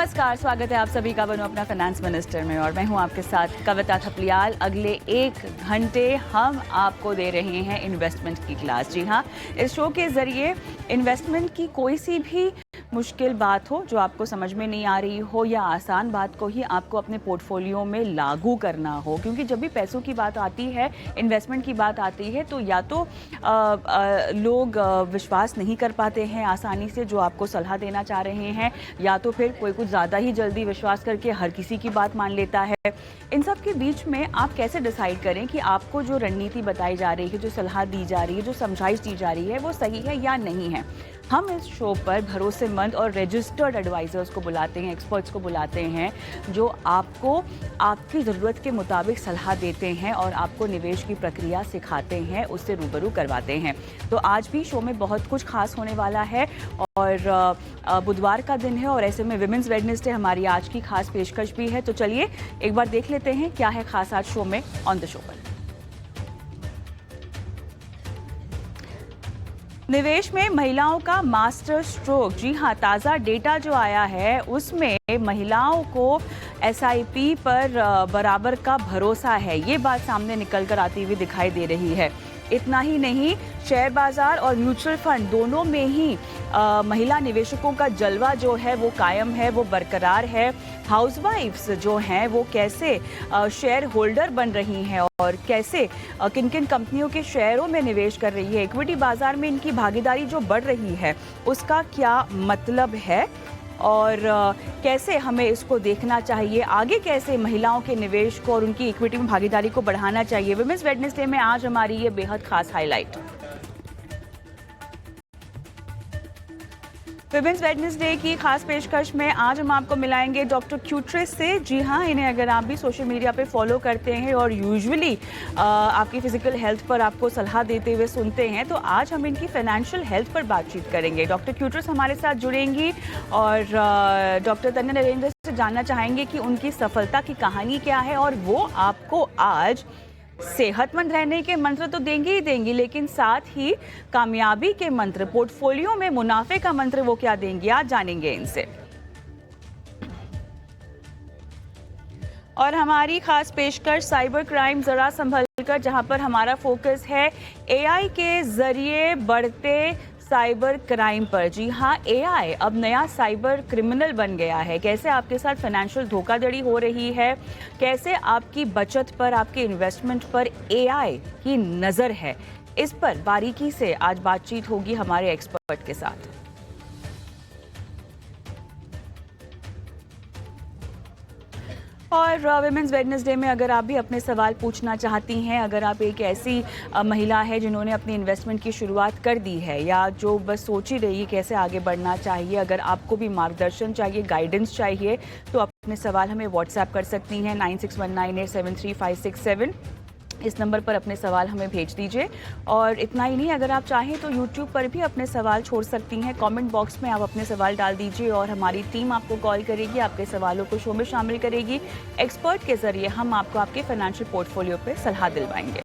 नमस्कार, स्वागत है आप सभी का बनो अपना फाइनेंस मिनिस्टर में और मैं हूं आपके साथ कविता थपलियाल। अगले 1 घंटे हम आपको दे रहे हैं इन्वेस्टमेंट की क्लास। जी हाँ, इस शो के ज़रिए इन्वेस्टमेंट की कोई सी भी मुश्किल बात हो जो आपको समझ में नहीं आ रही हो या आसान बात को ही आपको अपने पोर्टफोलियो में लागू करना हो, क्योंकि जब भी पैसों की बात आती है, इन्वेस्टमेंट की बात आती है, तो या तो लोग विश्वास नहीं कर पाते हैं आसानी से जो आपको सलाह देना चाह रहे हैं, या तो फिर कोई कुछ ज़्यादा ही जल्दी विश्वास करके हर किसी की बात मान लेता है। इन सब के बीच में आप कैसे डिसाइड करें कि आपको जो रणनीति बताई जा रही है, जो सलाह दी जा रही है, जो समझाइश दी जा रही है, वो सही है या नहीं है। हम इस शो पर भरोसेमंद और रजिस्टर्ड एडवाइजर्स को बुलाते हैं, एक्सपर्ट्स को बुलाते हैं, जो आपको आपकी ज़रूरत के मुताबिक सलाह देते हैं और आपको निवेश की प्रक्रिया सिखाते हैं, उससे रूबरू करवाते हैं। तो आज भी शो में बहुत कुछ खास होने वाला है और बुधवार का दिन है और ऐसे में विमेंस वेडनेसडे हमारी आज की खास पेशकश भी है। तो चलिए एक बार देख लेते हैं क्या है खास आज शो में, ऑन द शो पर। निवेश में महिलाओं का मास्टर स्ट्रोक। जी हाँ, ताज़ा डेटा जो आया है उसमें महिलाओं को एसआईपी पर बराबर का भरोसा है, ये बात सामने निकल कर आती हुई दिखाई दे रही है। इतना ही नहीं, शेयर बाजार और म्यूचुअल फंड दोनों में ही महिला निवेशकों का जलवा जो है वो कायम है, वो बरकरार है। हाउसवाइफ्स जो हैं वो कैसे शेयर होल्डर बन रही हैं और कैसे किन किन कंपनियों के शेयरों में निवेश कर रही है, इक्विटी बाजार में इनकी भागीदारी जो बढ़ रही है उसका क्या मतलब है और कैसे हमें इसको देखना चाहिए, आगे कैसे महिलाओं के निवेश को और उनकी इक्विटी में भागीदारी को बढ़ाना चाहिए। विमेंस वेडनेसडे में आज हमारी ये बेहद खास हाईलाइट। विमेंस वेडनेसडे की खास पेशकश में आज हम आपको मिलाएंगे डॉक्टर क्यूट्रेस से। जी हाँ, इन्हें अगर आप भी सोशल मीडिया पे फॉलो करते हैं और यूजुअली आपकी फिजिकल हेल्थ पर आपको सलाह देते हुए सुनते हैं, तो आज हम इनकी फाइनेंशियल हेल्थ पर बातचीत करेंगे। डॉक्टर क्यूट्रेस हमारे साथ जुड़ेंगी और डॉक्टर तन्या नरेंद्र से जानना चाहेंगे कि उनकी सफलता की कहानी क्या है और वो आपको आज सेहतमंद रहने के मंत्र तो देंगे ही देंगी, लेकिन साथ ही कामयाबी के मंत्र, पोर्टफोलियो में मुनाफे का मंत्र वो क्या देंगी, आज जानेंगे इनसे। और हमारी खास पेशकश साइबर क्राइम जरा संभल कर, जहां पर हमारा फोकस है एआई के जरिए बढ़ते साइबर क्राइम पर। जी हाँ, एआई अब नया साइबर क्रिमिनल बन गया है। कैसे आपके साथ फाइनेंशियल धोखाधड़ी हो रही है, कैसे आपकी बचत पर, आपके इन्वेस्टमेंट पर एआई की नज़र है, इस पर बारीकी से आज बातचीत होगी हमारे एक्सपर्ट के साथ। और विमेंस वेडनेसडे में अगर आप भी अपने सवाल पूछना चाहती हैं, अगर आप एक ऐसी महिला है जिन्होंने अपनी इन्वेस्टमेंट की शुरुआत कर दी है या जो बस सोच ही रही है कैसे आगे बढ़ना चाहिए, अगर आपको भी मार्गदर्शन चाहिए, गाइडेंस चाहिए, तो अपने सवाल हमें व्हाट्सएप कर सकती हैं 9619873567। इस नंबर पर अपने सवाल हमें भेज दीजिए। और इतना ही नहीं, अगर आप चाहें तो YouTube पर भी अपने सवाल छोड़ सकती हैं, कमेंट बॉक्स में आप अपने सवाल डाल दीजिए और हमारी टीम आपको कॉल करेगी, आपके सवालों को शो में शामिल करेगी। एक्सपर्ट के जरिए हम आपको आपके फाइनेंशियल पोर्टफोलियो पे सलाह दिलवाएंगे।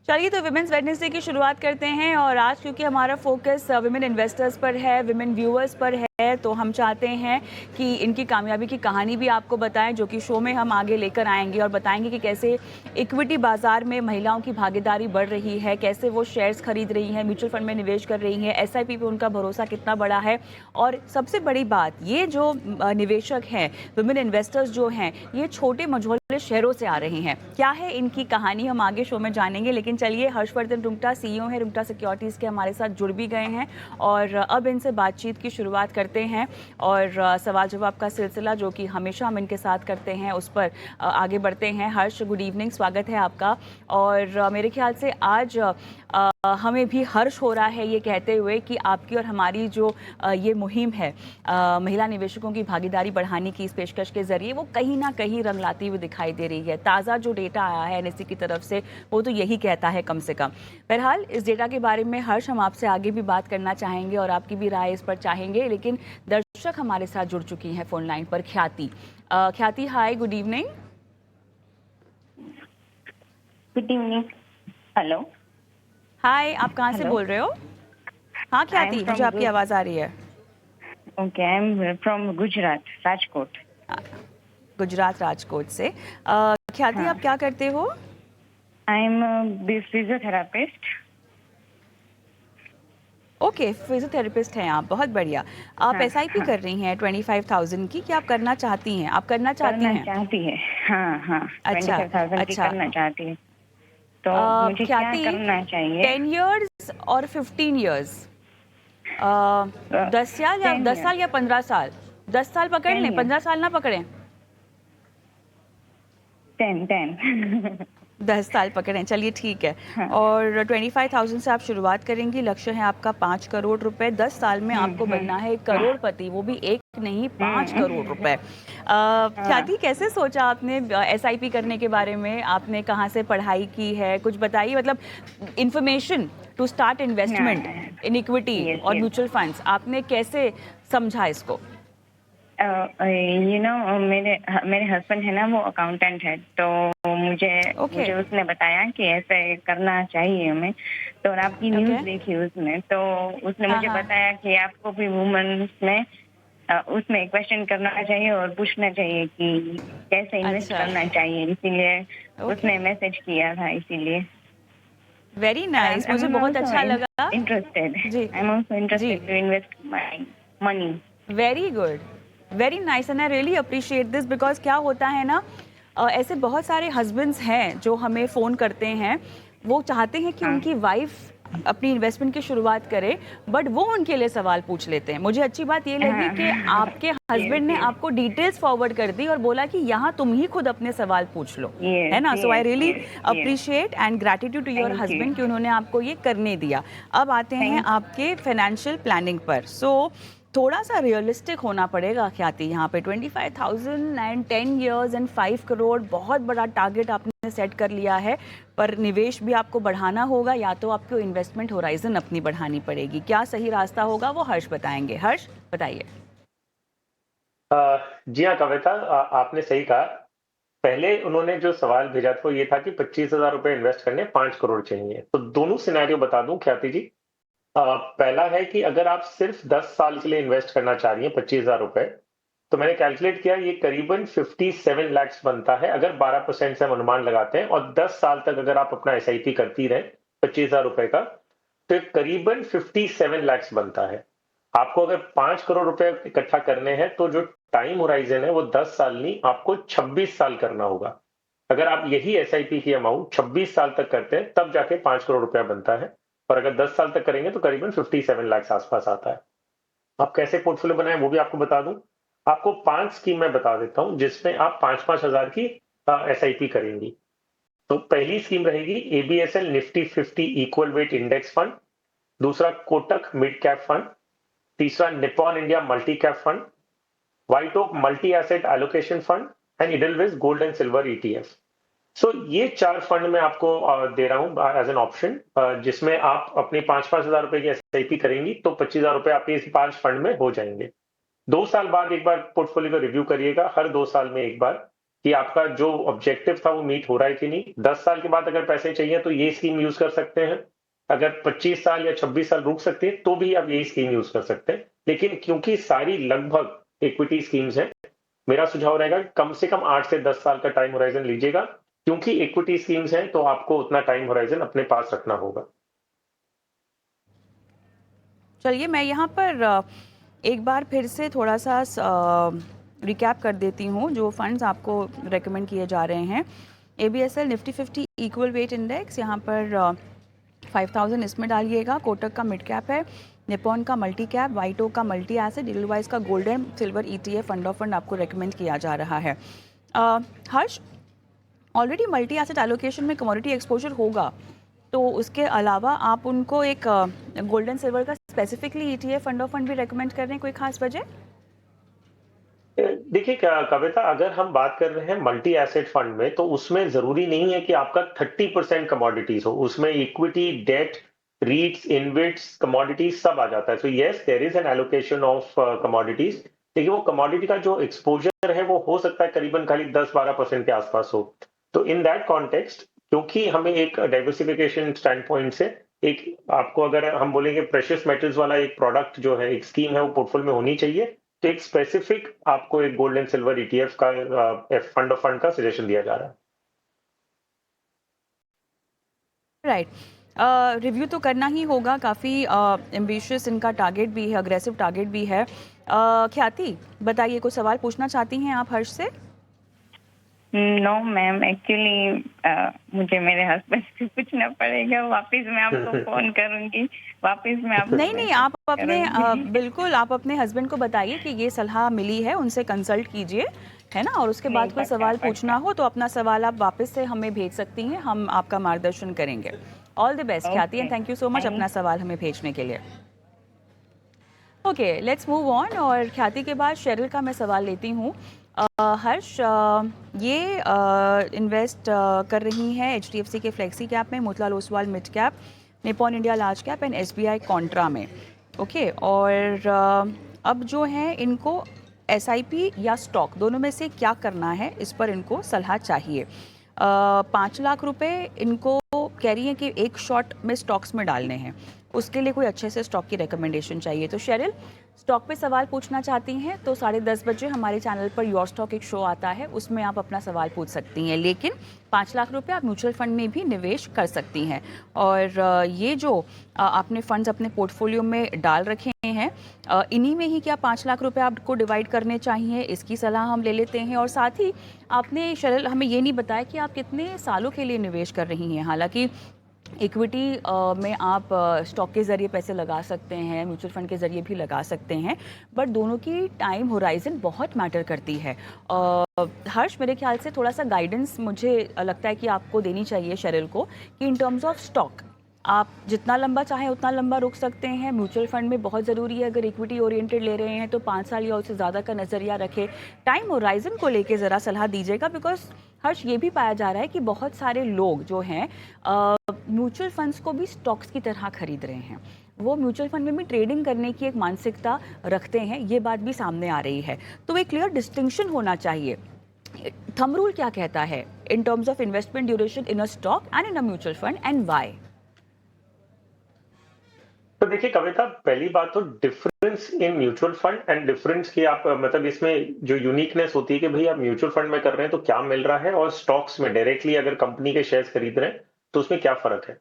चलिए, तो विमेंस वेडनेसडे की शुरुआत करते हैं और आज क्योंकि हमारा फोकस विमेन इन्वेस्टर्स पर है, विमेन व्यूअर्स पर है, तो हम चाहते हैं कि इनकी कामयाबी की कहानी भी आपको बताएं, जो कि शो में हम आगे लेकर आएंगे और बताएंगे कि कैसे इक्विटी बाजार में महिलाओं की भागीदारी बढ़ रही है, कैसे वो शेयर्स खरीद रही हैं, म्यूचुअल फंड में निवेश कर रही हैं, एसआईपी पे उनका भरोसा कितना बड़ा है। और सबसे बड़ी बात, ये जो निवेशक हैं, विमेन इन्वेस्टर्स जो हैं, ये छोटे मझोले शहरों से आ रहे हैं। क्या है इनकी कहानी, हम आगे शो में जानेंगे। लेकिन चलिए, हर्षवर्धन रुंगटा सीईओ है रुंगटा सिक्योरिटीज़ के, हमारे साथ जुड़ भी गए हैं और अब इनसे बातचीत की शुरुआत करते हैं और सवाल जवाब का सिलसिला जो कि हमेशा हम इनके साथ करते हैं उस पर आगे बढ़ते हैं। हर्ष, गुड इवनिंग, स्वागत है आपका। और मेरे ख्याल से आज हमें भी हर्ष हो रहा है ये कहते हुए कि आपकी और हमारी जो ये मुहिम है महिला निवेशकों की भागीदारी बढ़ाने की इस पेशकश के जरिए, वो कहीं ना कहीं रंग लाती हुई दिखाई दे रही है। ताज़ा जो डेटा आया है एनएससी की तरफ से वो तो यही कहता है कम से कम। बहरहाल, इस डेटा के बारे में हर्ष हम आपसे आगे भी बात करना चाहेंगे और आपकी भी राय इस पर चाहेंगे, लेकिन 3 दर्शक हमारे साथ जुड़ चुकी हैं फोन लाइन पर। Khyati, Khyati hi, good evening. Good evening. Hello. Hi, आप कहाँ से बोल रहे हो? हाँ ख्याति, मुझे आपकी आवाज़ आ रही है। Okay, I am from Gujarat, Rajkot. Gujarat Rajkot से। ख्याति, हाँ। आप क्या करते हो? I am physiotherapist. Okay, physiotherapist हैं आप, बहुत बढ़िया। आप हाँ, एसआईपी हाँ। कर रही हैं 25,000 की, क्या आप करना चाहती हैं? आप करना चाहती हैं? चाहती है। हाँ, हाँ, अच्छा, 25,000 की अच्छा। करना चाहती है। तो मुझे क्या ख्याति, करना चाहिए? 10 इयर्स और 15 इयर्स, 10 साल या 10 10 साल years, या 15 साल? 10 साल पकड़ 10 लें, years, 15 साल ना पकड़ें। 10। 10 साल पकड़ें, चलिए ठीक है। हाँ। और 25,000 से आप शुरुआत करेंगी। लक्ष्य है आपका 5 करोड़ रुपए। 10 साल में आपको बनना है एक करोड़पति, वो भी एक नहीं 5 करोड़ रुपए। हाँ। ख्याति, कैसे सोचा आपने एसआईपी करने के बारे में? आपने कहाँ से पढ़ाई की है, कुछ बताइए। मतलब information to start investment in equity Yes, और yes. म्यूचुअल फंड्स, आपने कैसे समझा इसको? मेरे हस्बैंड है ना, वो अकाउंटेंट है, तो मुझे ओके, मुझे उसने बताया कि ऐसे करना चाहिए हमें। तो और आपकी न्यूज़ ओके। देखी उसने, तो उसने हाँ, मुझे हाँ। बताया कि आपको भी वुमेन्स में उसमें क्वेश्चन करना चाहिए और पूछना चाहिए कि कैसे इन्वेस्ट अच्छा, करना चाहिए, इसीलिए ओके। उसने मैसेज किया था, इसीलिए। वेरी आई नाइस, मुझे एम बहुत ऑल्सो अच्छा लगा। इंटरेस्टेड। जी, आई एम ऑल्सो जी। Interested to invest my money. Very good, very nice, and I really appreciate this because क्या होता है ना, ऐसे बहुत सारे हस्बैंड्स हैं जो हमें फ़ोन करते हैं। वो चाहते हैं कि हाँ। उनकी वाइफ अपनी इन्वेस्टमेंट की शुरुआत करे, बट वो उनके लिए सवाल पूछ लेते हैं। मुझे अच्छी बात ये लगी कि हाँ। आपके यस, हस्बैंड ने यस, आपको डिटेल्स फॉरवर्ड कर दी और बोला कि यहाँ तुम ही खुद अपने सवाल पूछ लो, है यस, ना? So I yes, really yes, yes. Appreciate and gratitude to your thank you, husband कि उन्होंने आपको ये करने दिया। अब आते हैं थैंक। आपके फाइनेंशियल प्लानिंग पर। सो थोड़ा सा रियलिस्टिक होना पड़ेगा ख्याति यहाँ पे। 25,000 एंड 10 इयर्स एंड 5 करोड़, बहुत बड़ा टारगेट आपने सेट कर लिया है। पर निवेश भी आपको बढ़ाना होगा, या तो आपको इन्वेस्टमेंट होराइजन अपनी बढ़ानी पड़ेगी। क्या सही रास्ता होगा वो हर्ष बताएंगे। हर्ष, बताइए। जी हाँ, कविता, आपने सही कहा। पहले उन्होंने जो सवाल भेजा था वो ये था कि 25,000 रुपए इन्वेस्ट करने 5 करोड़ चाहिए। तो दोनों सिनेरियो बता दूं ख्याति जी। पहला है कि अगर आप सिर्फ 10 साल के लिए इन्वेस्ट करना चाह रही हैं 25,000 रुपए, तो मैंने कैलकुलेट किया, ये करीबन 57 लाख बनता है अगर 12% से हम अनुमान लगाते हैं, और 10 साल तक अगर आप अपना एसआईपी करती रहे 25,000 रुपए का, तो ये करीबन 57 लाख बनता है। आपको अगर 5 करोड़ रुपए इकट्ठा करने हैं तो जो टाइम होराइजन है वो 10 साल नहीं, आपको 26 साल करना होगा। अगर आप यही एसआईपी की अमाउंट 26 साल तक करते हैं तब जाके 5 करोड़ रुपया बनता है, और अगर 10 साल तक करेंगे तो करीबन 57 लाख आसपास आता है। आप कैसे पोर्टफोलियो बनाएं वो भी आपको बता दूं। आपको 5 स्कीम मैं बता देता हूं जिसमें आप 5-5 हजार की एसआईपी करेंगी। तो पहली स्कीम रहेगी ABSL Nifty 50 equal weight index fund, दूसरा कोटक मिड कैप फंड, तीसरा Nippon India multi cap fund, White okay multi asset allocation fund and Edelweiss gold and silver ETF. So ये 4 फंड मैं आपको दे रहा हूं एज एन ऑप्शन, जिसमें आप अपनी 5-5 हजार रुपए की एसआईपी करेंगी तो 25,000 रुपए आपके इस 5 फंड में हो जाएंगे। 2 साल बाद एक बार पोर्टफोलियो को रिव्यू करिएगा, हर 2 साल में एक बार, कि आपका जो ऑब्जेक्टिव था वो मीट हो रहा है कि नहीं। 10 साल के बाद अगर पैसे चाहिए तो ये स्कीम यूज कर सकते हैं। अगर 25 साल या 26 साल रुक सकते हैं तो भी आप यही स्कीम यूज कर सकते हैं। लेकिन क्योंकि सारी लगभग इक्विटी स्कीम्स हैं, मेरा सुझाव रहेगा कि कम से कम 8 से 10 साल का टाइम होराइजन लीजिएगा। क्योंकि इक्विटी स्कीम्स हैं तो आपको उतना टाइम होराइजन अपने पास रखना होगा। चलिए, मैं यहाँ पर एक बार फिर से थोड़ा सा रिकैप कर देती हूँ जो फंड्स आपको रेकमेंड किए जा रहे हैं। ABSL Nifty 50 equal weight index, यहाँ पर 5,000 इसमें डालिएगा। कोटक का मिड कैप है, निप्पॉन का मल्टी कैप, व्हाइट ओक का मल्टी एसेट, इडलवाइज का golden silver ETF fund of fund आपको रेकमेंड किया जा रहा है। हर्ष, ऑलरेडी मल्टी एसेट एलोकेशन में कमोडिटी एक्सपोजर होगा, तो उसके अलावा आप उनको एक गोल्डन सिल्वर का specifically ETF fund of fund भी रेकमेंड कर रहे हैं, कोई खास वजह? देखिए कविता, अगर हम बात कर रहे हैं मल्टी एसेट फंड में, तो उसमें जरूरी नहीं है कि आपका 30% कमोडिटीज हो। उसमें equity, debt, REITs, InvITs, commodities सब आ जाता है। So yes, there is an allocation of commodities, लेकिन वो कमोडिटी का जो एक्सपोजर है वो हो सकता है करीबन खाली 10-12% के आसपास हो। तो इन दैट कॉन्टेक्स्ट, क्योंकि हमें एक डाइवर्सिफिकेशन स्टैंड पॉइंट से एक, आपको अगर हम बोलेंगे प्रेशियस मेटल्स वाला एक प्रोडक्ट जो है, एक स्कीम है, वो पोर्टफोलियो में होनी चाहिए, तो एक स्पेसिफिक आपको एक गोल्ड एंड सिल्वर ETF का फंड ऑफ फंड का सजेशन दिया जा रहा है। राइट। रिव्यू तो करना ही होगा, काफ़ी एम्बिशियस इनका टारगेट भी है, अग्रेसिव टारगेट भी है। ख्याति, बताइए, कोई सवाल पूछना चाहती हैं आप हर्ष से? नो मैम, एक्चुअली मुझे मेरे हस्बैंड से पूछना पड़ेगा, वापस मैं आपको फोन करूंगी, वापस मैं आपको नहीं, आप अपने बिल्कुल आप अपने हस्बैंड को बताइए कि ये सलाह मिली है, उनसे कंसल्ट कीजिए, है ना? और उसके बाद कोई सवाल पूछना हो तो अपना सवाल आप वापस से हमें भेज सकती हैं, हम आपका मार्गदर्शन करेंगे। ऑल द बेस्ट ख्याति, and thank you so much अपना सवाल हमें भेजने के लिए। Okay, let's move on. और ख्याति के बाद शेरिल का मैं सवाल लेती हूँ। हर्ष, ये इन्वेस्ट कर रही हैं HDFC के फ्लेक्सी कैप में, Motilal Oswal mid cap, Nippon India large cap and SBI Contra में। ओके, और अब जो है इनको SIP या स्टॉक, दोनों में से क्या करना है, इस पर इनको सलाह चाहिए। 5 लाख रुपए इनको कह रही हैं कि एक शॉट में स्टॉक्स में डालने हैं, उसके लिए कोई अच्छे से स्टॉक की रिकमेंडेशन चाहिए। तो शेरिल, स्टॉक पे सवाल पूछना चाहती हैं तो 10:30 बजे हमारे चैनल पर योर स्टॉक एक शो आता है, उसमें आप अपना सवाल पूछ सकती हैं, लेकिन 5 लाख रुपए आप म्यूचुअल फंड में भी निवेश कर सकती हैं। और ये जो आपने फंड्स अपने पोर्टफोलियो में डाल रखे हैं, इन्हीं में ही क्या 5 लाख रुपए आपको डिवाइड करने चाहिए, इसकी सलाह हम ले लेते हैं। और साथ ही आपने शेरिल हमें ये नहीं बताया कि आप कितने सालों के लिए निवेश कर रही हैं। हालांकि इक्विटी में आप स्टॉक के ज़रिए पैसे लगा सकते हैं, म्यूचुअल फंड के ज़रिए भी लगा सकते हैं, बट दोनों की टाइम होराइजन बहुत मैटर करती है। हर्ष, मेरे ख्याल से थोड़ा सा गाइडेंस मुझे लगता है कि आपको देनी चाहिए शेरिल को, कि इन टर्म्स ऑफ स्टॉक आप जितना लंबा चाहें उतना लंबा रुक सकते हैं। म्यूचुअल फंड में बहुत ज़रूरी है, अगर इक्विटी ओरिएंटेड ले रहे हैं तो 5 साल या उससे ज़्यादा का नज़रिया रखें। टाइम होराइजन को लेके ज़रा सलाह दीजिएगा, बिकॉज हर्ष, ये भी पाया जा रहा है कि बहुत सारे लोग जो हैं म्यूचुअल फंड्स को भी स्टॉक्स की तरह खरीद रहे हैं, वो म्यूचुअल फंड में भी ट्रेडिंग करने की एक मानसिकता रखते हैं, ये बात भी सामने आ रही है। तो एक क्लियर डिस्टिंक्शन होना चाहिए। थंब रूल क्या कहता है in terms of investment duration in a stock and in a mutual fund, and why? तो देखिए कविता, पहली बात तो difference in mutual fund and difference की आप मतलब इसमें जो यूनिकनेस होती है कि भाई आप म्यूचुअल फंड में कर रहे हैं तो क्या मिल रहा है, और स्टॉक्स में डायरेक्टली अगर कंपनी के शेयर्स खरीद रहे हैं तो उसमें क्या फर्क है।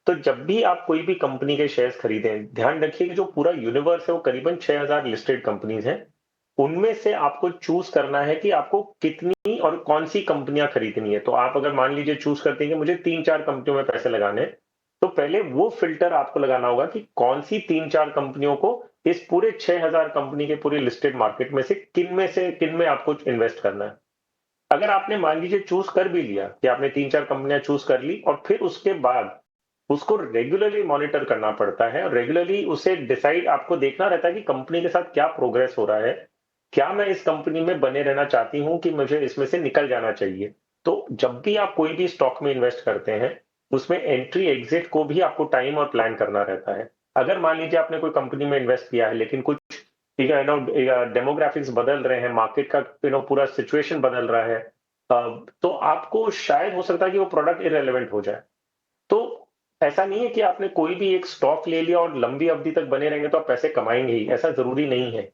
तो जब भी आप कोई भी कंपनी के शेयर्स खरीदें, ध्यान रखिए कि जो पूरा यूनिवर्स है वो करीबन 6000 लिस्टेड कंपनीज हैं, उनमें से आपको चूज करना है कि आपको कितनी और कौन सी कंपनियां खरीदनी है। तो आप अगर मान लीजिए चूज करते हैं कि मुझे 3-4 कंपनियों में पैसे लगाने हैं, तो पहले वो फिल्टर आपको लगाना होगा कि कौन सी 3-4 कंपनियों को इस पूरे 6000 कंपनी के पूरे लिस्टेड मार्केट में से किन में आपको इन्वेस्ट करना है। अगर आपने मान लीजिए चूज कर भी लिया कि आपने 3-4 कंपनियां चूज कर ली, और फिर उसके बाद उसको रेगुलरली मॉनिटर करना पड़ता है, और रेगुलरली उसे डिसाइड आपको देखना रहता है कि कंपनी के साथ क्या प्रोग्रेस हो रहा है, क्या मैं इस कंपनी में बने रहना चाहती हूं कि मुझे इसमें से निकल जाना चाहिए। तो जब भी आप कोई भी स्टॉक में इन्वेस्ट करते हैं, उसमें एंट्री एग्जिट को भी आपको टाइम और प्लान करना रहता है। अगर मान लीजिए आपने कोई कंपनी में इन्वेस्ट किया है, लेकिन कुछ डेमोग्राफिक्स बदल रहे हैं, मार्केट का पूरा सिचुएशन बदल रहा है, तो आपको शायद हो सकता है कि वो प्रोडक्ट इरेलेवेंट हो जाए। तो ऐसा नहीं है कि आपने कोई भी एक स्टॉक ले लिया और लंबी अवधि तक बने रहेंगे तो आप पैसे कमाएंगे ही, ऐसा जरूरी नहीं है।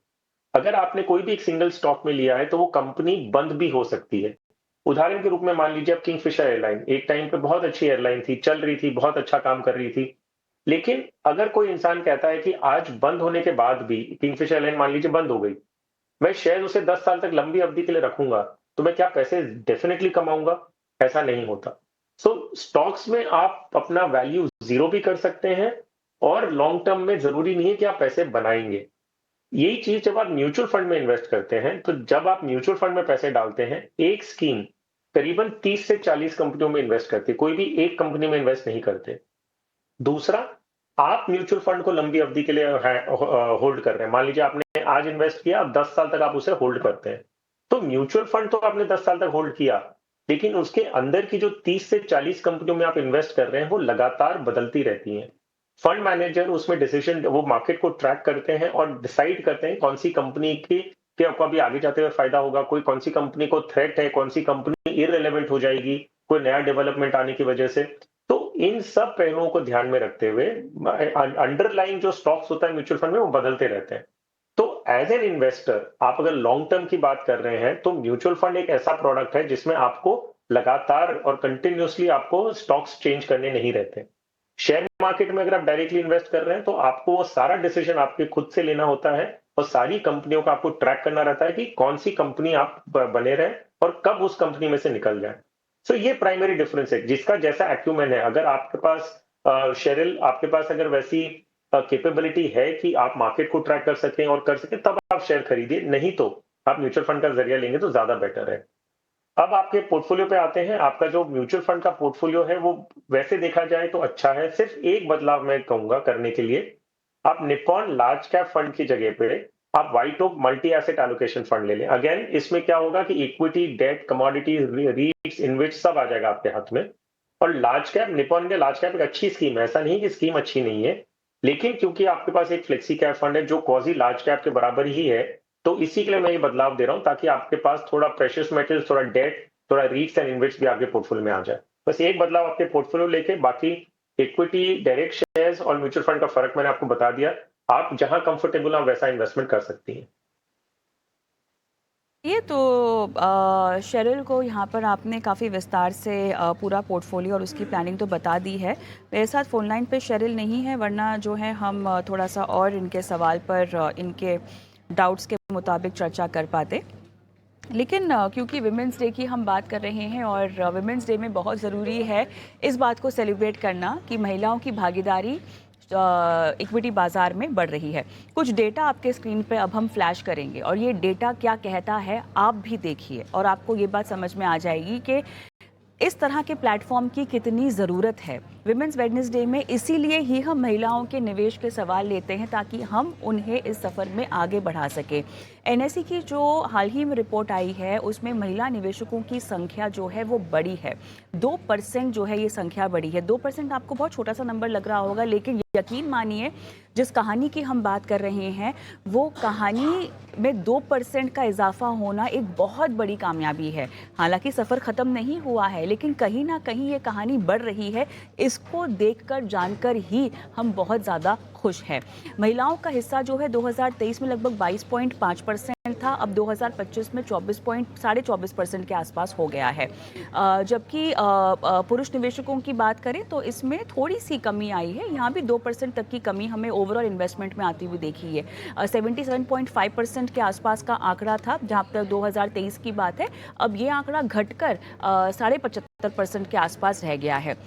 अगर आपने कोई भी एक सिंगल स्टॉक में लिया है तो वो कंपनी बंद भी हो सकती है। उदाहरण के रूप में मान लीजिए आप किंगफिशर एयरलाइन, एक टाइम पे बहुत अच्छी एयरलाइन थी, चल रही थी, बहुत अच्छा काम कर रही थी, लेकिन अगर कोई इंसान कहता है कि आज बंद होने के बाद भी किंगफिशर एयरलाइन मान लीजिए बंद हो गई, मैं शायद उसे 10 साल तक लंबी अवधि के लिए रखूंगा, तो मैं क्या पैसे डेफिनेटली कमाऊंगा? ऐसा नहीं होता। सो स्टॉक्स में आप अपना वैल्यू जीरो भी कर सकते हैं, और लॉन्ग टर्म में जरूरी नहीं है कि आप पैसे बनाएंगे। यही चीज जब आप म्यूचुअल फंड में इन्वेस्ट करते हैं, तो जब आप म्यूचुअल फंड में पैसे डालते हैं, एक स्कीम करीबन 30 से 40 कंपनियों में इन्वेस्ट करती है, कोई भी एक कंपनी में इन्वेस्ट नहीं करते। दूसरा, आप म्यूचुअल फंड को लंबी अवधि के लिए होल्ड कर रहे हैं। मान लीजिए आपने आज इन्वेस्ट किया, 10 साल तक आप उसे होल्ड करते हैं। तो म्यूचुअल फंड तो आपने 10 साल तक होल्ड किया, लेकिन उसके अंदर की जो 30 से 40 कंपनियों में आप इन्वेस्ट कर रहे हैं वो लगातार बदलती रहती हैं। फंड मैनेजर उसमें डिसीजन वो मार्केट को ट्रैक करते हैं और डिसाइड करते हैं कौन सी कंपनी की के आपको अभी आगे जाते हुए फायदा होगा, कोई कौन सी कंपनी को थ्रेट है, कौन सी कंपनी इररिलेवेंट हो जाएगी, कोई नया डेवलपमेंट आने की वजह से। तो इन सब पहलुओं को ध्यान में रखते हुए अंडरलाइंग जो स्टॉक्स होता है म्यूचुअल फंड में वो बदलते रहते हैं। तो एज एन इन्वेस्टर आप अगर लॉन्ग टर्म की बात कर रहे हैं तो म्यूचुअल फंड एक ऐसा प्रोडक्ट है जिसमें आपको लगातार और कंटिन्यूअसली आपको स्टॉक्स चेंज करने नहीं रहते। शेयर मार्केट में अगर आप डायरेक्टली इन्वेस्ट कर रहे हैं तो आपको वो सारा डिसीजन आपके खुद से लेना होता है और सारी कंपनियों का आपको ट्रैक करना रहता है कि कौन सी कंपनी आप बने रहे और कब उस कंपनी में से निकल जाए। सो ये प्राइमरी डिफरेंस है जिसका जैसा एक्यूमेन है। अगर आपके पास शेरिल आपके पास अगर वैसी कैपेबिलिटी है कि आप मार्केट को ट्रैक कर सकें और कर सकें तब आप शेयर खरीदिए, नहीं तो आप म्यूचुअल फंड का जरिया लेंगे तो ज्यादा बेटर है। अब आपके पोर्टफोलियो पे आते हैं। आपका जो म्यूचुअल फंड का पोर्टफोलियो है वो वैसे देखा जाए तो अच्छा है। सिर्फ एक बदलाव मैं कहूंगा करने के लिए, आप निप्पॉन लार्ज कैप फंड की जगह पे आप white okay multi asset allocation fund ले लें। अगेन इसमें क्या होगा कि equity, debt, commodity, REITs, InvITs सब आ जाएगा आपके हाथ में। और large cap, Nippon India large cap एक अच्छी स्कीम है, ऐसा नहीं कि स्कीम अच्छी नहीं है, लेकिन क्योंकि आपके पास एक फ्लेक्सी कैप फंड है जो क्वाजी लार्ज कैप के बराबर ही है, तो इसी के लिए मैं ये बदलाव दे रहा हूं ताकि आपके पास थोड़ा प्रेशियस मेटल्स, थोड़ा डेट, थोड़ा रीट्स एंड इन्वेट्स भी आपके पोर्टफोलियो में आ जाए। बस एक बदलाव आपके पोर्टफोलियो लेके, बाकी इक्विटी, डायरेक्ट शेयर्स और म्यूचुअल फंड का फर्क मैंने आपको बता दिया। आप जहां कंफर्टेबल हैं वैसा इन्वेस्टमेंट कर सकती हैं। ये तो शेरिल को यहाँ पर आपने काफ़ी विस्तार से पूरा पोर्टफोलियो और उसकी प्लानिंग तो बता दी है। मेरे साथ फ़ोन लाइन पे शेरिल नहीं है, वरना जो है हम थोड़ा सा और इनके सवाल पर इनके डाउट्स के मुताबिक चर्चा कर पाते। लेकिन क्योंकि विमेंस डे की हम बात कर रहे हैं और विमेंस डे में बहुत ज़रूरी है इस बात को सेलिब्रेट करना कि महिलाओं की भागीदारी इक्विटी बाज़ार में बढ़ रही है। कुछ डेटा आपके स्क्रीन पे अब हम फ्लैश करेंगे और ये डेटा क्या कहता है आप भी देखिए और आपको ये बात समझ में आ जाएगी कि इस तरह के प्लेटफॉर्म की कितनी ज़रूरत है। विमेंस वेडनेसडे में इसीलिए ही हम महिलाओं के निवेश के सवाल लेते हैं ताकि हम उन्हें इस सफ़र में आगे बढ़ा सकें। एनएसई की जो हाल ही में रिपोर्ट आई है उसमें महिला निवेशकों की संख्या जो है वो बड़ी है। 2% जो है ये संख्या बड़ी है। 2% आपको बहुत छोटा सा नंबर लग रहा होगा, लेकिन यकीन मानिए जिस कहानी की हम बात कर रहे हैं वो कहानी में 2% का इजाफा होना एक बहुत बड़ी कामयाबी है। हालांकि सफ़र ख़त्म नहीं हुआ है, लेकिन कहीं ना कहीं ये कहानी बढ़ रही है। इसको देखकर जानकर ही हम बहुत ज़्यादा खुश हैं। महिलाओं का हिस्सा जो है 2023 में लगभग 22.5% था, अब 2025 में 24% के आसपास हो गया है। जबकि पुरुष निवेशकों की बात करें तो इसमें थोड़ी सी कमी आई है। यहाँ भी 2% तक की कमी हमें ओवरऑल इन्वेस्टमेंट में आती हुई देखी है। 77.5% के आसपास का आंकड़ा था जहाँ तक 2023 की बात है। अब ये आंकड़ा घटकर 75% के आसपास रह गया है।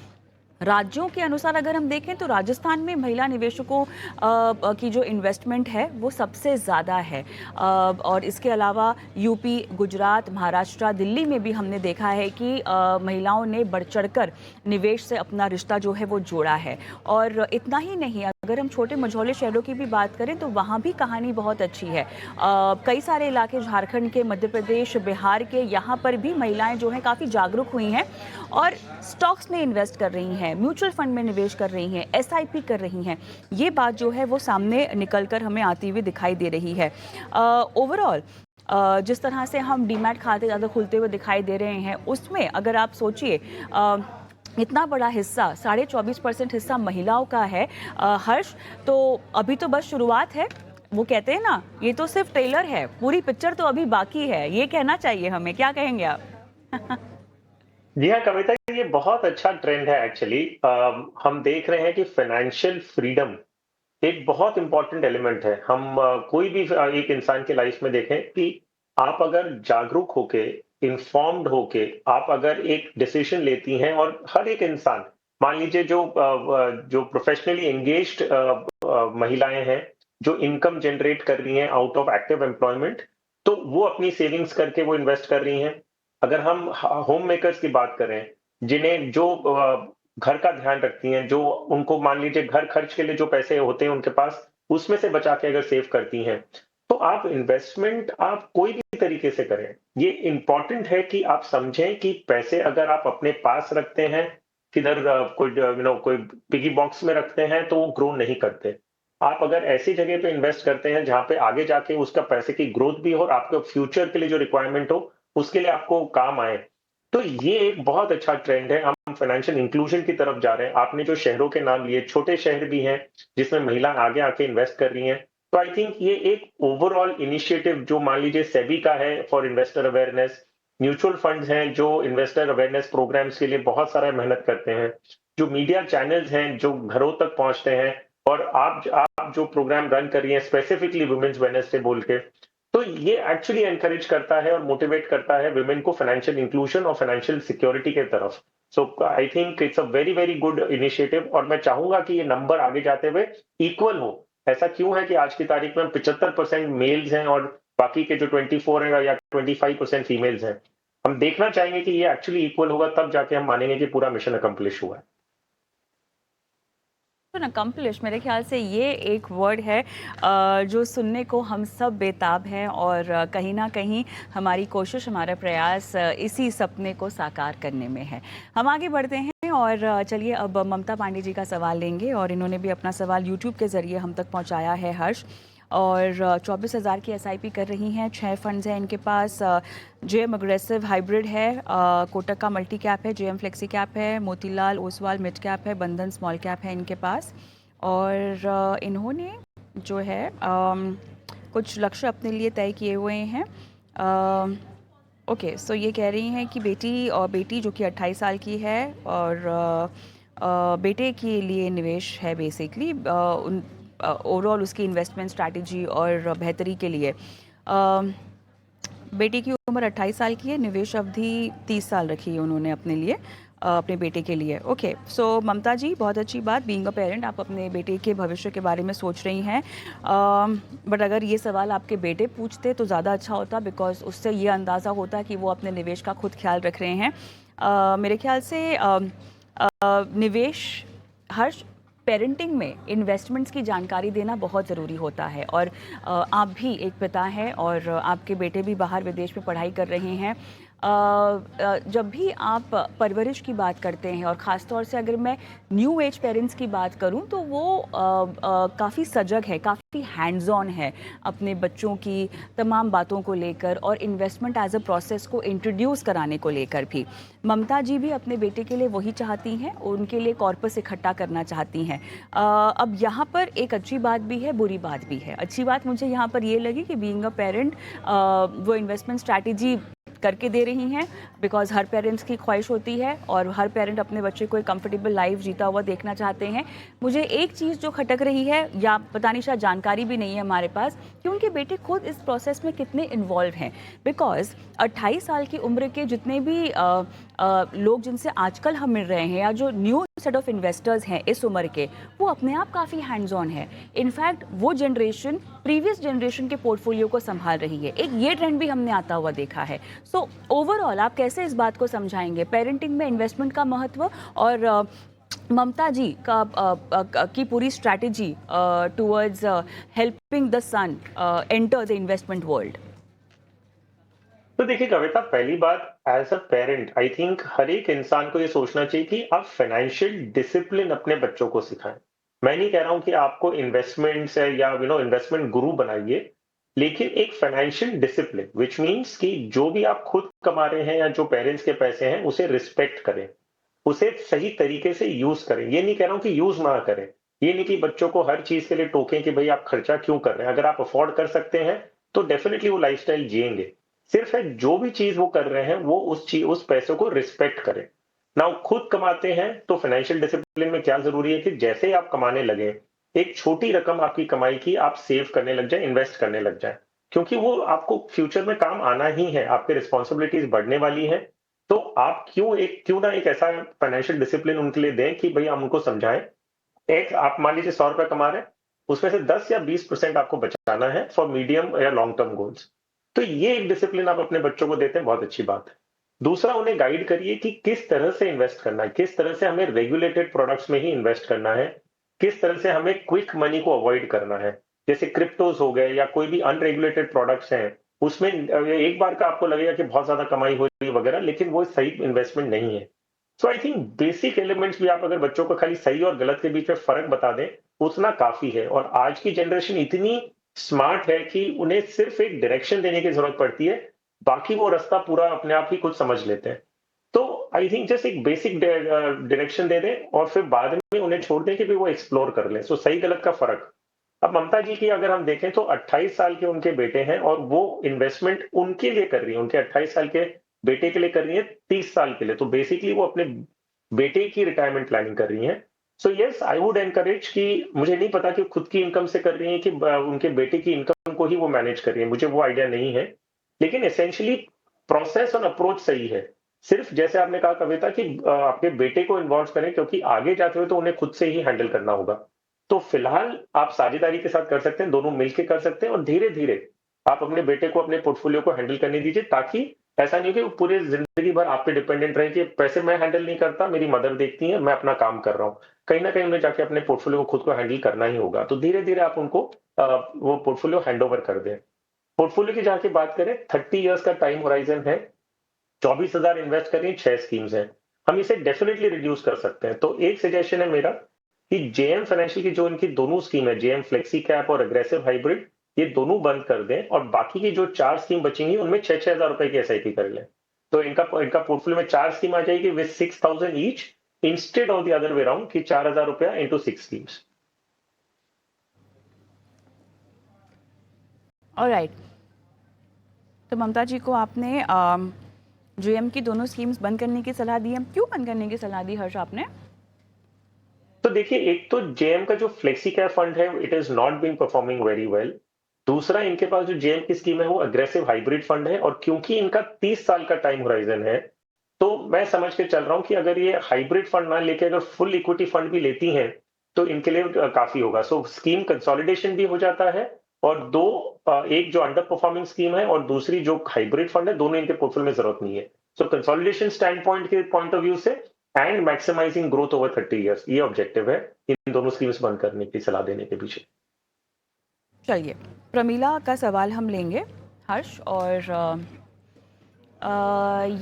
राज्यों के अनुसार अगर हम देखें तो राजस्थान में महिला निवेशकों की जो इन्वेस्टमेंट है वो सबसे ज़्यादा है। और इसके अलावा यूपी, गुजरात, महाराष्ट्र, दिल्ली में भी हमने देखा है कि महिलाओं ने बढ़ चढ़कर निवेश से अपना रिश्ता जो है वो जोड़ा है। और इतना ही नहीं, अगर हम छोटे मझौले शहरों की भी बात करें तो वहाँ भी कहानी बहुत अच्छी है। कई सारे इलाके झारखंड के, मध्य प्रदेश, बिहार के, यहाँ पर भी महिलाएं जो हैं काफ़ी जागरूक हुई हैं और स्टॉक्स में इन्वेस्ट कर रही हैं, म्यूचुअल फंड में निवेश कर रही हैं, एसआईपी कर रही हैं। ये बात जो है वो सामने निकलकर हमें आती हुई दिखाई दे रही है। ओवरऑल जिस तरह से हम डीमैट खाते ज़्यादा खुलते हुए दिखाई दे रहे हैं उसमें अगर आप सोचिए इतना बड़ा हिस्सा, 24.5% हिस्सा महिलाओं का है। हर्ष, तो अभी तो बस शुरुआत है। वो कहते हैं ना, ये तो सिर्फ ट्रेलर है, पूरी पिक्चर तो अभी बाकी है, ये कहना चाहिए हमें। क्या कहेंगे आप? जी हाँ कविता, ये बहुत अच्छा ट्रेंड है एक्चुअली। हम देख रहे हैं कि फाइनेंशियल फ्रीडम एक बहुत इंपॉर्टेंट एलिमेंट है। हम कोई भी एक इंसान की लाइफ में देखें कि आप अगर जागरूक होके, इन्फॉर्म्ड होके आप अगर एक डिसीजन लेती हैं, और हर एक इंसान, मान लीजिए जो प्रोफेशनली एंगेज्ड महिलाएं हैं जो इनकम जनरेट कर रही हैं आउट ऑफ एक्टिव एम्प्लॉयमेंट, तो वो अपनी सेविंग्स करके वो इन्वेस्ट कर रही हैं। अगर हम होम मेकर्स की बात करें, जिन्हें जो घर का ध्यान रखती हैं, जो उनको मान लीजिए घर खर्च के लिए जो पैसे होते हैं उनके पास, उसमें से बचा के अगर सेव करती हैं, तो आप इन्वेस्टमेंट आप कोई भी तरीके से करें, ये इंपॉर्टेंट है कि आप समझें कि पैसे अगर आप अपने पास रखते हैं, किधर कोई पिगी बॉक्स में रखते हैं तो वो ग्रो नहीं करते। आप अगर ऐसी जगह पे इन्वेस्ट करते हैं जहां पे आगे जाके उसका पैसे की ग्रोथ भी हो और आपके फ्यूचर के लिए जो रिक्वायरमेंट हो उसके लिए आपको काम आए, तो ये एक बहुत अच्छा ट्रेंड है। हम फाइनेंशियल इंक्लूजन की तरफ जा रहे हैं। आपने जो शहरों के नाम लिए, छोटे शहर भी हैं जिसमें महिला आगे आके इन्वेस्ट कर रही हैं। तो आई थिंक ये एक ओवरऑल इनिशिएटिव जो मान लीजिए सेबी का है for investor awareness, mutual funds हैं जो इन्वेस्टर अवेयरनेस प्रोग्राम्स के लिए बहुत सारा मेहनत करते हैं, जो मीडिया चैनल्स हैं जो घरों तक पहुंचते हैं, और आप जो प्रोग्राम रन कर रही हैं स्पेसिफिकली वुमेन्स वेडनेसडे बोल के, तो ये एक्चुअली एनकरेज करता है और मोटिवेट करता है विमेन को फाइनेंशियल इंक्लूजन और फाइनेंशियल सिक्योरिटी के तरफ। So I think it's a very very good initiative, और मैं चाहूंगा कि ये नंबर आगे जाते हुए इक्वल हो। ऐसा क्यों है कि आज की तारीख में 75% मेल्स हैं और बाकी के जो 24 है या 25% फीमेल्स हैं। हम देखना चाहेंगे कि ये एक्चुअली इक्वल होगा, तब जाके हम मानेंगे कि पूरा मिशन अकम्प्लिश हुआ है। अकम्प्लिश मेरे ख्याल से ये एक वर्ड है जो सुनने को हम सब बेताब हैं, और कहीं ना कहीं हमारी कोशिश, हमारा प्रयास इसी सपने को साकार करने में है। हम आगे बढ़ते हैं और चलिए अब ममता पांडे जी का सवाल लेंगे, और इन्होंने भी अपना सवाल यूट्यूब के ज़रिए हम तक पहुंचाया है हर्ष। और 24,000 की एसआईपी कर रही हैं, 6 फंड्स हैं इनके पास। जेएम अग्रेसिव हाइब्रिड है, कोटक का मल्टी कैप है, जेएम फ्लेक्सी कैप है, मोतीलाल ओसवाल मिड कैप है, बंधन स्मॉल कैप है इनके पास। और इन्होंने जो है कुछ लक्ष्य अपने लिए तय किए हुए हैं। ओके, सो ये कह रही हैं कि बेटी जो कि 28 साल की है, और बेटे के लिए निवेश है बेसिकली, ओवरऑल उसकी इन्वेस्टमेंट स्ट्रैटेजी और बेहतरी के लिए। बेटी की उम्र 28 साल की है, निवेश अवधि 30 साल रखी है उन्होंने अपने लिए, अपने बेटे के लिए। ओके, सो ममता जी, बहुत अच्छी बात, बीइंग अ पेरेंट आप अपने बेटे के भविष्य के बारे में सोच रही हैं। बट अगर ये सवाल आपके बेटे पूछते तो ज़्यादा अच्छा होता, बिकॉज उससे ये अंदाज़ा होता कि वो अपने निवेश का खुद ख्याल रख रहे हैं। मेरे ख्याल से निवेश, हर्ष, पेरेंटिंग में इन्वेस्टमेंट्स की जानकारी देना बहुत ज़रूरी होता है। और आप भी एक पिता हैं और आपके बेटे भी बाहर विदेश में पढ़ाई कर रहे हैं। जब भी आप परवरिश की बात करते हैं, और ख़ास तौर से अगर मैं न्यू एज पेरेंट्स की बात करूं, तो वो काफ़ी सजग है, काफ़ी हैंड्स ऑन है अपने बच्चों की तमाम बातों को लेकर, और इन्वेस्टमेंट एज अ प्रोसेस को इंट्रोड्यूस कराने को लेकर भी। ममता जी भी अपने बेटे के लिए वही चाहती हैं, उनके लिए कॉर्पस इकट्ठा करना चाहती हैं। अब यहाँ पर एक अच्छी बात भी है, बुरी बात भी है। अच्छी बात मुझे यहाँ पर ये लगी कि बीइंग अ पेरेंट वो इन्वेस्टमेंट स्ट्रैटेजी करके दे रही हैं, बिकॉज हर पेरेंट्स की ख्वाहिश होती है और हर पेरेंट अपने बच्चे को एक कंफर्टेबल लाइफ जीता हुआ देखना चाहते हैं। मुझे एक चीज़ जो खटक रही है, या पता नहीं शायद जानकारी भी नहीं है हमारे पास, कि उनके बेटे खुद इस प्रोसेस में कितने इन्वॉल्व हैं। बिकॉज 28 साल की उम्र के जितने भी लोग जिनसे आजकल हम मिल रहे हैं, या जो न्यू सेट ऑफ इन्वेस्टर्स हैं इस उम्र के, वो अपने आप काफ़ी हैंड्स ऑन है। इनफैक्ट वो जनरेशन प्रीवियस जनरेशन के पोर्टफोलियो को संभाल रही है। एक ये ट्रेंड भी हमने आता हुआ देखा है। सो ओवरऑल आप कैसे इस बात को समझाएंगे, पेरेंटिंग में इन्वेस्टमेंट का महत्व, और ममता जी की पूरी strategy towards helping the son enter the investment world? तो देखिए कविता, पहली बात, as a parent I think हर एक इंसान को ये सोचना चाहिए कि आप फाइनेंशियल डिसिप्लिन अपने बच्चों को सिखाएं। मैं नहीं कह रहा हूं कि आपको इन्वेस्टमेंट्स है या इन्वेस्टमेंट गुरु बनाइए, लेकिन एक फाइनेंशियल डिसिप्लिन विच मीन्स कि जो भी आप खुद कमा रहे हैं या जो पेरेंट्स के पैसे हैं उसे रिस्पेक्ट करें, उसे सही तरीके से यूज करें। ये नहीं कह रहा हूं कि यूज ना करें, ये नहीं कि बच्चों को हर चीज के लिए टोकें कि भाई आप खर्चा क्यों कर रहे हैं। अगर आप अफोर्ड कर सकते हैं तो डेफिनेटली वो लाइफस्टाइल जिएंगे। सिर्फ है जो भी चीज वो कर रहे हैं वो उस पैसे को रिस्पेक्ट करें ना। खुद कमाते हैं तो फाइनेंशियल डिसिप्लिन में क्या जरूरी है कि जैसे ही आप कमाने लगे, एक छोटी रकम आपकी कमाई की आप सेव करने लग जाए, इन्वेस्ट करने लग जाए, क्योंकि वो आपको फ्यूचर में काम आना ही है, आपकी रिस्पॉन्सिबिलिटीज बढ़ने वाली है। तो आप क्यों ना एक ऐसा फाइनेंशियल डिसिप्लिन उनके लिए दें कि भाई हम उनको समझाएं। एक आप मान लीजिए 100 रुपए कमा रहे हैं, उसमें से 10 या 20% आपको बचाना है फॉर मीडियम या लॉन्ग टर्म गोल्स। तो ये एक डिसिप्लिन आप अपने बच्चों को देते हैं, बहुत अच्छी बात है। दूसरा, उन्हें गाइड करिए कि किस तरह से इन्वेस्ट करना है, किस तरह से हमें रेगुलेटेड प्रोडक्ट्स में ही इन्वेस्ट करना है, किस तरह से हमें क्विक मनी को अवॉइड करना है। जैसे क्रिप्टोज हो गए या कोई भी अनरेगुलेटेड प्रोडक्ट्स हैं, उसमें एक बार का आपको लगेगा कि बहुत ज्यादा कमाई हो रही है वगैरह, लेकिन वो सही इन्वेस्टमेंट नहीं है। सो आई थिंक बेसिक एलिमेंट्स भी आप अगर बच्चों को खाली सही और गलत के बीच में फ़र्क बता दें, उतना काफ़ी है और आज की जनरेशन इतनी स्मार्ट है कि उन्हें सिर्फ़ एक डायरेक्शन देने की ज़रूरत पड़ती है, बाकी वो रास्ता पूरा अपने आप ही खुद समझ लेते हैं। तो आई थिंक जस्ट एक बेसिक डायरेक्शन दे दें और फिर बाद में उन्हें छोड़ दें कि भई वो एक्सप्लोर कर लें। सो सही गलत का फ़र्क। अब ममता जी की अगर हम देखें तो 28 साल के उनके बेटे हैं और वो इन्वेस्टमेंट उनके लिए कर रही हैं, उनके 28 साल के बेटे के लिए कर रही हैं 30 साल के लिए। तो बेसिकली वो अपने बेटे की रिटायरमेंट प्लानिंग कर रही हैं। So yes, I would encourage कि मुझे नहीं पता कि खुद की इनकम से कर रही हैं कि उनके बेटे की इनकम को ही वो मैनेज कर रही हैं, मुझे वो आइडिया नहीं है। लेकिन एसेंशियली प्रोसेस और अप्रोच सही है। सिर्फ जैसे आपने कहा कविता कि आपके बेटे को इन्वॉल्व करें क्योंकि आगे जाते हुए तो उन्हें खुद से ही हैंडल करना होगा। तो फिलहाल आप साझेदारी के साथ कर सकते हैं, दोनों मिलके कर सकते हैं और धीरे-धीरे आप अपने बेटे को अपने पोर्टफोलियो को हैंडल करने दीजिए ताकि ऐसा नहीं हो कि वो पूरी ज़िंदगी भर आप पे डिपेंडेंट रहे कि पैसे मैं हैंडल नहीं करता, मेरी मदर देखती हैं, मैं अपना काम कर रहा हूँ। कहीं न कहीं उन्हें जाके अपने पोर्टफोलियो को खुद को हैंडल करना ही होगा। तो धीरे-धीरे आप उनको वो पोर्टफोलियो हैंडओवर कर दें। पोर्टफोलियो की जहाँ की बात करें 30 इयर्स का टाइम होराइज़न है, 24,000 इन्वेस्ट करिए, 6 स्कीम्स हैं। हम इसे डेफिनिटली रिड्यूस कर सकते हैं। तो एक सजेशन है मेरा कि जेएम फाइनेंशियल की जो इनकी दोनों स्कीम है, जेएम फ्लेक्सी कैप और एग्रेसिव हाइब्रिड, ये दोनों बंद कर दें और बाकी की जो 4 स्कीम बचेंगी, उनमें 6-6 हज़ार रुपए की एसआईपी कर लें। तो इनका इनका पोर्टफोलियो में 4 स्कीम आ जाएगी with 6,000 each instead of the other way around कि 4,000 रुपया इंटू 6 स्कीम्स। ऑलराइट। तो ममता जी को आपने जेएम की दोनों स्कीम्स बंद करने की सलाह दी है। क्यों बंद करने की सलाह दी हर्ष आपने? तो देखिए, एक तो जेएम का जो फ्लेक्सी कैप फंड है, it is not been performing very well. दूसरा इनके पास जो जेएम की स्कीम है, वो अग्रेसिव हाइब्रिड फंड है और क्योंकि इनका 30 साल का टाइम होराइज़न है, तो मैं समझ के चल रहा हूँ कि अगर ये हाइब्रिड फंड ना लेके अगर फुल इक्विटी फंड भी लेती हैं, तो इनके लिए काफ़ी होगा। सो स्कीम कंसोलिडेशन भी हो जाता है और 2 एक जो अंडर परफॉर्मिंग स्कीम है और दूसरी जो हाइब्रिड फंड है, दोनों इनके पोर्टफोलियो में ज़रूरत नहीं है। सो कंसोलिडेशन स्टैंड पॉइंट के पॉइंट ऑफ व्यू से and maximising growth over 30 years, ये ऑब्जेक्टिव है इन दोनों स्कीम्स बंद करने की सलाह देने के पीछे। चलिए, प्रमीला का सवाल हम लेंगे हर्ष। और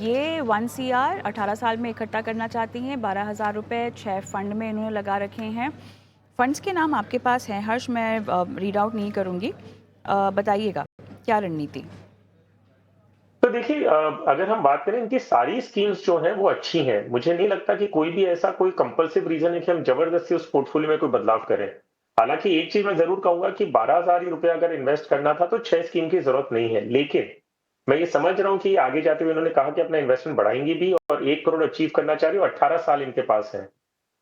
ये 1 सीआर 18 साल में इकट्ठा करना चाहती हैं, 12,000 रुपये 6 फंड में इन्होंने लगा रखे हैं। फंड्स के नाम आपके पास हैं हर्ष, मैं रीड आउट नहीं करूँगी, बताइएगा क्या रणनीति? तो देखिए, अगर हम बात करें इनकी सारी स्कीम्स जो हैं वो अच्छी हैं। मुझे नहीं लगता कि कोई भी ऐसा कोई कंपल्सिव रीज़न है कि हम ज़बरदस्ती उस पोर्टफोलियो में कोई बदलाव करें। हालाँकि एक चीज़ मैं ज़रूर कहूँगा कि 12,000 ही रुपए अगर इन्वेस्ट करना था तो 6 स्कीम की ज़रूरत नहीं है। लेकिन मैं ये समझ रहा हूँ कि आगे जाते हुए इन्होंने कहा कि अपना इन्वेस्टमेंट बढ़ाएँगी भी और 1 करोड़ अचीव करना चाह रही हो, 18 साल इनके पास है।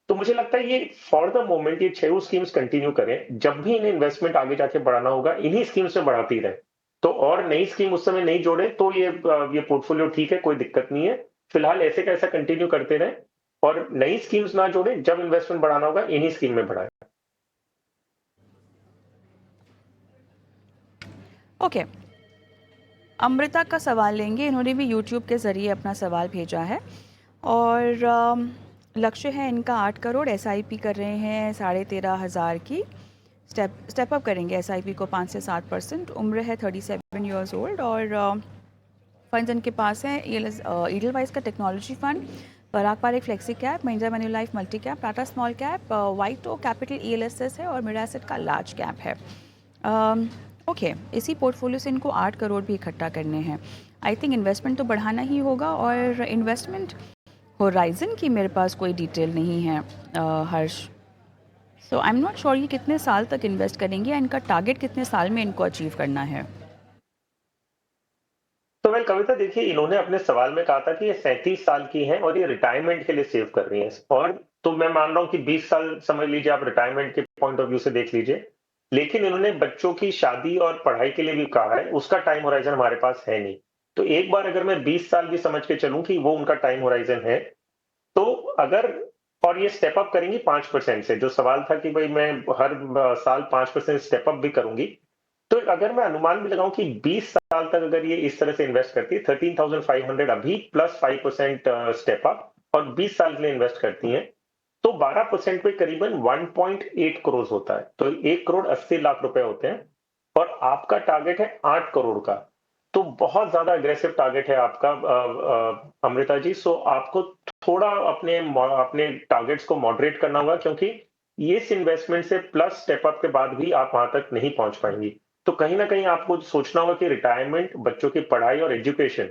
तो मुझे लगता है ये फॉर द मोमेंट ये 6 स्कीम्स कंटिन्यू करें। जब भी इन्हें इन्वेस्टमेंट आगे जाके बढ़ाना होगा, इन्हीं स्कीम्स में बढ़ाती रहें। तो और नई स्कीम उस समय नहीं जोड़े तो ये पोर्टफोलियो ठीक है, कोई दिक्कत नहीं है। फिलहाल ऐसे का ऐसा कंटिन्यू करते रहें और नई स्कीम्स ना जोड़ें, जब इन्वेस्टमेंट बढ़ाना होगा, इन्हीं स्कीम में बढ़ाएँ। ओके, अमृता का सवाल लेंगे। इन्होंने भी यूट्यूब के ज़रिए अपना सवाल भेजा है और लक्ष्य है इनका 8 करोड़, एसआईपी कर रहे हैं 13,500 की। स्टेप अप करेंगे एसआईपी को 5 से 7%। उम्र है 37 ईयर्स ओल्ड और फंड्स इनके पास हैं ईडलवाइज का technology fund, Parag Parikh flexi cap, Mahindra Manulife multi cap, Tata small cap, WhiteOak capital ELSS है और मिरासेट का लार्ज कैप है। ओके, इसी पोर्टफोलियो से इनको 8 करोड़ भी इकट्ठा करने हैं। आई थिंक इन्वेस्टमेंट तो बढ़ाना ही होगा और इन्वेस्टमेंट होराइजन की मेरे पास कोई डिटेल नहीं है हर्ष। सो आई एम नॉट श्योर ये कितने साल तक इन्वेस्ट करेंगे, इनका टारगेट कितने साल में इनको अचीव करना है। तो वेल कविता, देखिए इन्होंने अपने सवाल में कहा था कि ये 37 साल की हैं और ये रिटायरमेंट के लिए सेव कर रही हैं और तो मैं मान रहा हूँ कि 20 साल समझ लीजिए आप रिटायरमेंट के पॉइंट ऑफ व्यू से देख लीजिए। लेकिन इन्होंने बच्चों की शादी और पढ़ाई के लिए भी कहा है, उसका टाइम होराइजन हमारे पास है नहीं। तो एक बार अगर मैं 20 साल भी समझ के चलूँ कि वो उनका टाइम होराइजन है, तो अगर और ये स्टेप अप करेंगी 5% से, जो सवाल था कि भई मैं हर साल 5% स्टेप अप भी करूँगी। तो अगर मैं अनुमान भी लगाऊँ कि 20 साल तक अगर ये इस तरह से इन्वेस्ट करती है, 13,500 अभी प्लस 5% स्टेप अप और 20 साल के लिए इन्वेस्ट करती हैं, तो 12% पे करीबन 1.8 करोड़ होता है। तो 1 करोड़ 80 लाख रुपए होते हैं और आपका टारगेट है 8 करोड़ का। तो बहुत ज़्यादा अग्रेसिव टारगेट है आपका अमृता जी। सो आपको थोड़ा अपने अपने टारगेट्स को मॉडरेट करना होगा, क्योंकि ये इस इन्वेस्टमेंट से प्लस स्टेप अप के बाद भी आप वहां तक नहीं पहुंच पाएंगी। तो कहीं ना कहीं आपको सोचना होगा कि रिटायरमेंट, बच्चों की पढ़ाई और एजुकेशन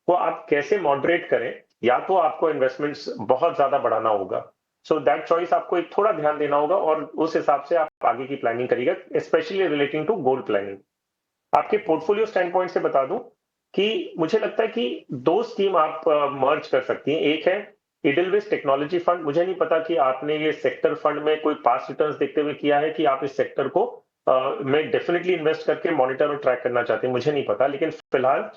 को आप कैसे मॉडरेट करें, या तो आपको इन्वेस्टमेंट्स बहुत ज्यादा बढ़ाना होगा। सो दैट चॉइस आपको एक थोड़ा ध्यान देना होगा, और उस हिसाब से आप आगे की प्लानिंग करिएगा, specially relating to gold planning. आपके पोर्टफोलियो स्टैंड पॉइंट से बता दूं कि मुझे लगता है कि दो स्कीम आप मर्ज कर सकती हैं। एक है इडलविस टेक्नोलॉजी फंड। मुझे नहीं पता कि आपने ये सेक्टर फंड में कोई पास्ट रिटर्न्स देखते हुए किया है कि आप इस सेक्टर को में डेफिनेटली इन्वेस्ट करके मॉनिटर और ट्रैक करना चाहते हैं, मुझे नहीं पता। लेकिन फिलहाल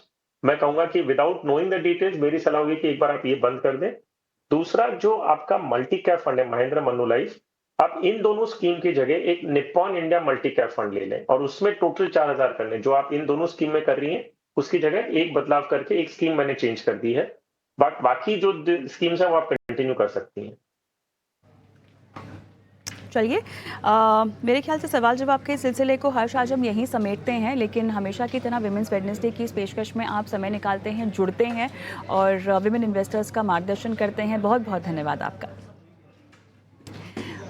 मैं कहूंगा कि विदाउट नोइंग द डिटेल्स मेरी सलाह होगी कि एक बार आप ये बंद कर दें। दूसरा, जो आपका मल्टी कैप फंड है महिंद्रा मनुलाइफ, आप इन दोनों स्कीम की जगह एक Nippon India multi cap fund ले लें और उसमें टोटल 4,000 कर लें। जो आप इन दोनों स्कीम में कर रही हैं उसकी जगह एक बदलाव करके एक स्कीम मैंने चेंज कर दी है, बट बाकी जो स्कीम्स हैं वो आप कंटिन्यू कर सकती हैं। चलिए, मेरे ख्याल से सवाल जवाब के सिलसिले को हर्ष आज हम यहीं समेटते हैं, लेकिन हमेशा की तरह विमेंस वेडनेसडे की इस पेशकश में आप समय निकालते हैं, जुड़ते हैं और विमेन इन्वेस्टर्स का मार्गदर्शन करते हैं। बहुत बहुत धन्यवाद आपका।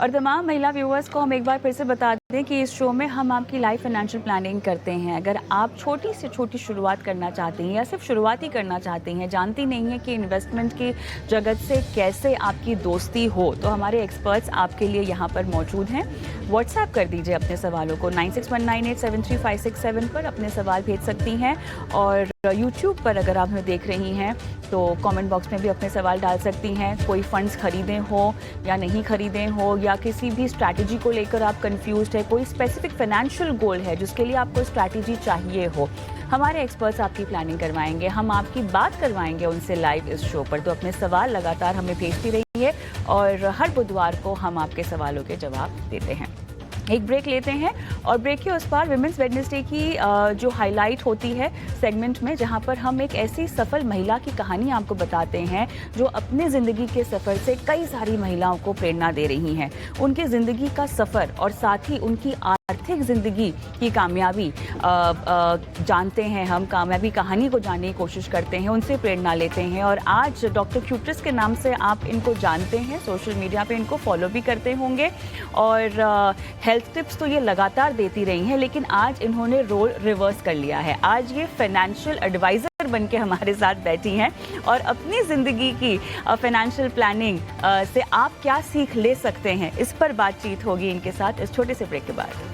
और तमाम महिला व्यूअर्स को हम एक बार फिर से बता दें कि इस शो में हम आपकी लाइफ फाइनेंशियल प्लानिंग करते हैं। अगर आप छोटी से छोटी शुरुआत करना चाहती हैं या सिर्फ शुरुआत ही करना चाहती हैं, जानती नहीं हैं कि इन्वेस्टमेंट की जगत से कैसे आपकी दोस्ती हो, तो हमारे एक्सपर्ट्स आपके लिए यहाँ पर मौजूद हैं। व्हाट्सएप कर दीजिए अपने सवालों को 9619873567 पर अपने सवाल भेज सकती हैं, और यूट्यूब पर अगर आप हमें देख रही हैं तो कमेंट बॉक्स में भी अपने सवाल डाल सकती हैं। कोई फंड्स खरीदें हो या नहीं खरीदें हो, या किसी भी स्ट्रैटेजी को लेकर आप कंफ्यूज्ड है, कोई स्पेसिफिक फाइनेंशियल गोल है जिसके लिए आपको स्ट्रैटेजी चाहिए हो, हमारे एक्सपर्ट्स आपकी प्लानिंग करवाएंगे, हम आपकी बात करवाएंगे उनसे लाइव इस शो पर। तो अपने सवाल लगातार हमें भेजती रहिए और हर बुधवार को हम आपके सवालों के जवाब देते हैं। एक ब्रेक लेते हैं और ब्रेक के उस पार विमेंस वेडनेसडे की जो हाईलाइट होती है सेगमेंट में, जहां पर हम एक ऐसी सफल महिला की कहानी आपको बताते हैं जो अपने ज़िंदगी के सफ़र से कई सारी महिलाओं को प्रेरणा दे रही हैं। उनके ज़िंदगी का सफ़र और साथ ही उनकी आर्थिक ज़िंदगी की कामयाबी जानते हैं हम, कामयाबी कहानी को जानने की कोशिश करते हैं, उनसे प्रेरणा लेते हैं। और आज डॉक्टर क्यूट्रिस के नाम से आप इनको जानते हैं, सोशल मीडिया पे इनको फॉलो भी करते होंगे, और हेल्थ टिप्स तो ये लगातार देती रही हैं, लेकिन आज इन्होंने रोल रिवर्स कर लिया है। आज ये फाइनेंशियल एडवाइज़र बन के हमारे साथ बैठी हैं और अपनी ज़िंदगी की फाइनेंशियल प्लानिंग से आप क्या सीख ले सकते हैं, इस पर बातचीत होगी इनके साथ इस छोटे से ब्रेक के बाद।